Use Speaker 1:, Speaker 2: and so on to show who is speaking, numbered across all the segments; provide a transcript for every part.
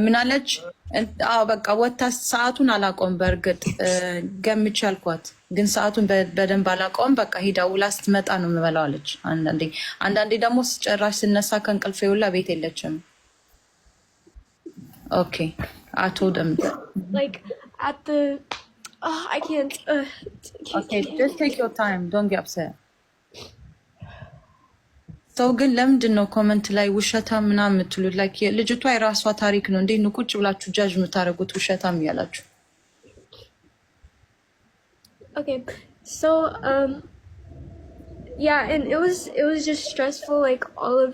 Speaker 1: ምን አለች? አዎ በቃ ወታ ሰዓቱን አላቆም በእርግጥ ገምቼ አልኳት፣ ግን ሰዓቱን በደንብ አላቆም። በቃ ሂዳ ውላ ስትመጣ ነው የምበላው አለች። አንዳንዴ ደግሞ ጭራሽ ስነሳ ከእንቅልፌ ውላ ቤት የለችም። ኦኬ አቶ ደም
Speaker 2: like at the I can't
Speaker 1: okay just take your time don't get upset ሰው ግን ለምንድን ነው ኮመንት ላይ ውሸታም ምናምን የምትሉት? ላይክ ልጅቷ የራሷ ታሪክ ነው እንዴ ነው ቁጭ ብላችሁ ጃጅ የምታደርጉት ውሸታም እያላችሁ?
Speaker 2: okay so yeah, and it was just stressful, like all of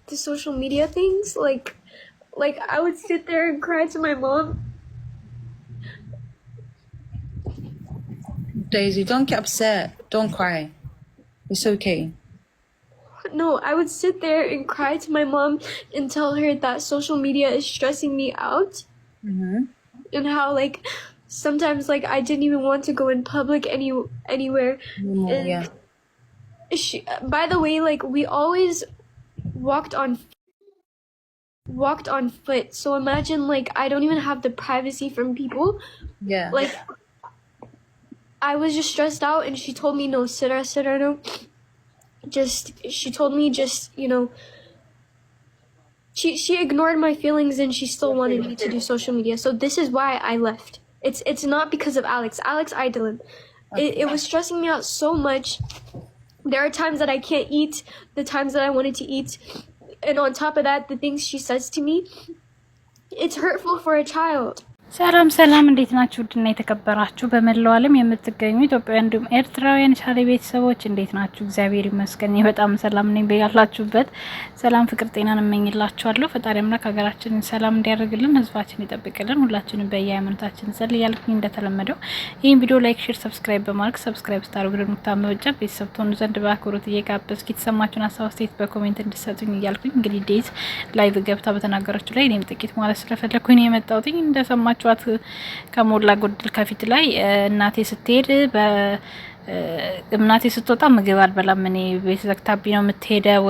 Speaker 2: the social media things, like I would sit there and cry to my mom.
Speaker 1: Daisy, don't get upset, don't cry, it's okay.
Speaker 2: No, I would sit there and cry to my mom and tell her that social media is stressing me out. And how like sometimes like I didn't even want to go in public anywhere. And
Speaker 1: Yeah.
Speaker 2: By the way, like we always walked on foot. So imagine like I don't even have the privacy from people.
Speaker 1: Yeah.
Speaker 2: Like I was just stressed out and she told me no, Sira, no. She told me just, you know, she ignored my feelings and she still wanted me to do social media. So this is why I left. It's not because of Alex idolin. It was stressing me out so much. There are times that I can't eat, the times that I wanted to eat, and on top of that, the things she says to me, it's hurtful for a child.
Speaker 3: ሰላም እንዴት ናችሁ? ድና የተከበራችሁ በመላው ዓለም የምትገኙ ኢትዮጵያውያን እንዲሁም ኤርትራውያን ቻሌ ቤተሰቦች እንዴት ናችሁ? እግዚአብሔር ይመስገን በጣም ሰላም ነኝ። በያላችሁበት ሰላም ፍቅር ጤናን እመኝላችኋለሁ። ፈጣሪ አምላክ ሀገራችንን ሰላም እንዲያደርግልን ህዝባችን ይጠብቅልን። ሁላችንም በየሃይማኖታችን ጸልይ ያልኩኝ እንደተለመደው ይህን ቪዲዮ ላይክ፣ ሼር፣ ሰብስክራይብ በማድረግ ሰብስክራይብ ስታደርጉ ደግሞ ታመወጫ ቤተሰብ ትሆኑ ዘንድ በአክብሮት እየጋበዝኩ የተሰማችሁን ሀሳብ አስተያየት በኮሜንት እንድትሰጡኝ እያልኩኝ እንግዲህ ዴት ላይቭ ገብታ በተናገረችው ላይ እኔም ጥቂት ማለት ስለፈለኩኝ የመጣሁት እንደሰማችሁ ከሞላ ጎደል ከፊት ላይ እናቴ ስትሄድ እናቴ ስትወጣ ምግብ አልበላም እኔ ቤት ዘግታብኝ ነው የምትሄደው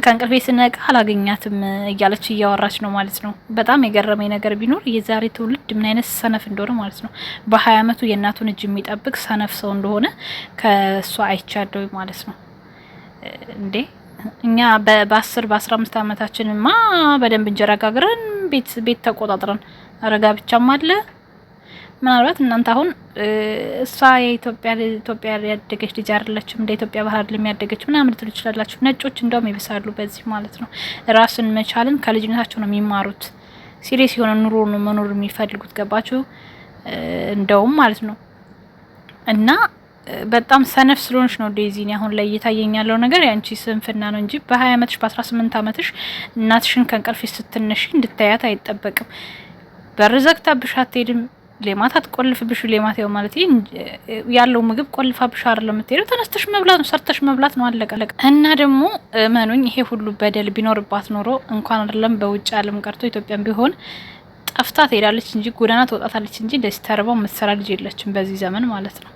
Speaker 3: ከእንቅልፌ ስነቃ አላገኛትም እያለች እያወራች ነው ማለት ነው። በጣም የገረመኝ ነገር ቢኖር የዛሬ ትውልድ ምን አይነት ሰነፍ እንደሆነ ማለት ነው። በ20 አመቱ የእናቱን እጅ የሚጠብቅ ሰነፍ ሰው እንደሆነ ከሷ አይቻለሁ ማለት ነው። እንዴ እኛ በ10 በ15 አመታችንማ በደንብ እንጀራ ጋግረን ቤት ተቆጣጥረን አረጋ ብቻም አለ። ምናልባት እናንተ አሁን እሷ የኢትዮጵያ ያደገች ልጅ አይደለችም እንደ ኢትዮጵያ ባህል ለሚያደገች ምናምን ልትሉ ይችላላችሁ። ነጮች እንደውም ይብሳሉ በዚህ ማለት ነው። ራስን መቻልን ከልጅነታቸው ነው የሚማሩት። ሲሪየስ የሆነ ኑሮ ነው መኖር የሚፈልጉት። ገባችሁ? እንደውም ማለት ነው እና በጣም ሰነፍ ስለሆነች ነው ዴዚኒ አሁን ላይ እየታየኝ ያለው ነገር ያንቺ ስንፍና ነው እንጂ በ20 አመትሽ በ18 አመትሽ እናትሽን ከእንቅልፍሽ ስትነሺ እንድታያት አይጠበቅም። በር ዘግታብሽ አትሄድም። ሌማት አትቆልፍብሽ። ሌማት ያው ማለት ያለው ምግብ ቆልፋብሽ አይደለም የምትሄደው፣ ተነስተሽ መብላት ነው፣ ሰርተሽ መብላት ነው፣ አለቀ። እና ደግሞ መኑኝ ይሄ ሁሉ በደል ቢኖርባት ኖሮ እንኳን አይደለም በውጭ ዓለም ቀርቶ ኢትዮጵያም ቢሆን ጠፍታ ትሄዳለች እንጂ ጎዳና ትወጣታለች እንጂ እንደዚህ ተርባው የምትሰራ ልጅ የለችም በዚህ ዘመን ማለት ነው።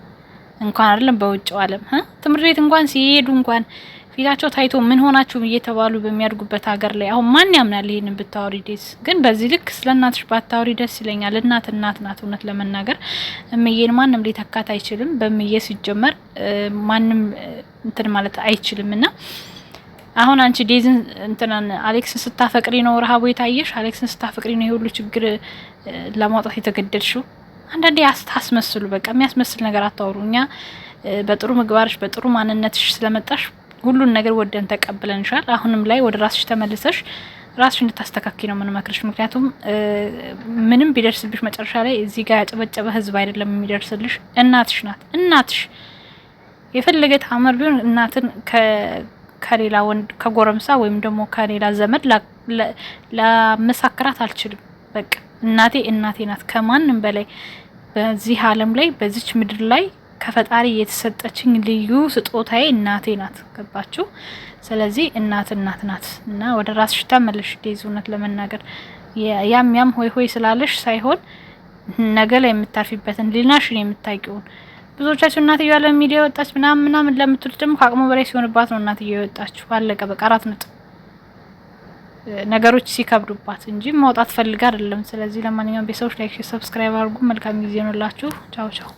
Speaker 3: እንኳን አይደለም በውጭው ዓለም ትምህርት ቤት እንኳን ሲሄዱ እንኳን ፊታቸው ታይቶ ምን ሆናችሁ እየተባሉ በሚያድጉበት ሀገር ላይ አሁን ማን ያምናል? ይሄንን ብታወሪ ደስ ግን በዚህ ልክ ስለናትሽ ባታወሪ ደስ ይለኛል። እናት ናት። እውነት ለመናገር እምዬን ማንም ሊተካት አይችልም። በእምዬ ሲጀመር ማንም እንትን ማለት አይችልምና አሁን አንቺ ዴዝን እንትናን አሌክስን ስታፈቅሪ ነው ረሃቡ የታየሽ። አሌክስን ስታፈቅሪ ነው የሁሉ ችግር ለማውጣት የተገደድሽው። አንዳንዴ አስመስሉ። በቃ የሚያስመስል ነገር አታወሩ። እኛ በጥሩ ምግባርሽ በጥሩ ማንነትሽ ስለመጣሽ ሁሉን ነገር ወደን ተቀብለንሻል። አሁንም ላይ ወደ ራስሽ ተመልሰሽ ራስሽ እንድታስተካክይ ነው የምንመክርሽ። ምክንያቱም ምንም ቢደርስብሽ መጨረሻ ላይ እዚህ ጋር ያጨበጨበ ህዝብ አይደለም የሚደርስልሽ፣ እናትሽ ናት። እናትሽ የፈለገ ታመር ቢሆን እናትን ከሌላ ወንድ ከጎረምሳ ወይም ደግሞ ከሌላ ዘመድ ለመሳከራት አልችልም። በቃ እናቴ ናት ከማንም በላይ በዚህ ዓለም ላይ በዚች ምድር ላይ ከፈጣሪ የተሰጠችኝ ልዩ ስጦታዬ እናቴ ናት። ገባችሁ? ስለዚህ እናት ናት እና ወደ ራስሽ ተመለሽ። ዴዙነት ለመናገር ያም ሆይ ስላለሽ ሳይሆን ነገ ላይ የምታርፊበትን ሊናሽን የምታውቂውን ብዙዎቻችሁ እናትዬ ያለ ሚዲያ ወጣች ምናምን ለምትሉት ደግሞ ከአቅሙ በላይ ሲሆንባት ነው እናትዬ የወጣችሁ። አለቀ በቃ 4 ነጥብ። ነገሮች ሲከብዱባት እንጂ ማውጣት ፈልጋ አይደለም። ስለዚህ ለማንኛውም ቤተሰቦች ላይክ፣ ሰብስክራይብ አድርጉ። መልካም ጊዜ ነው ላችሁ። ቻው ቻው።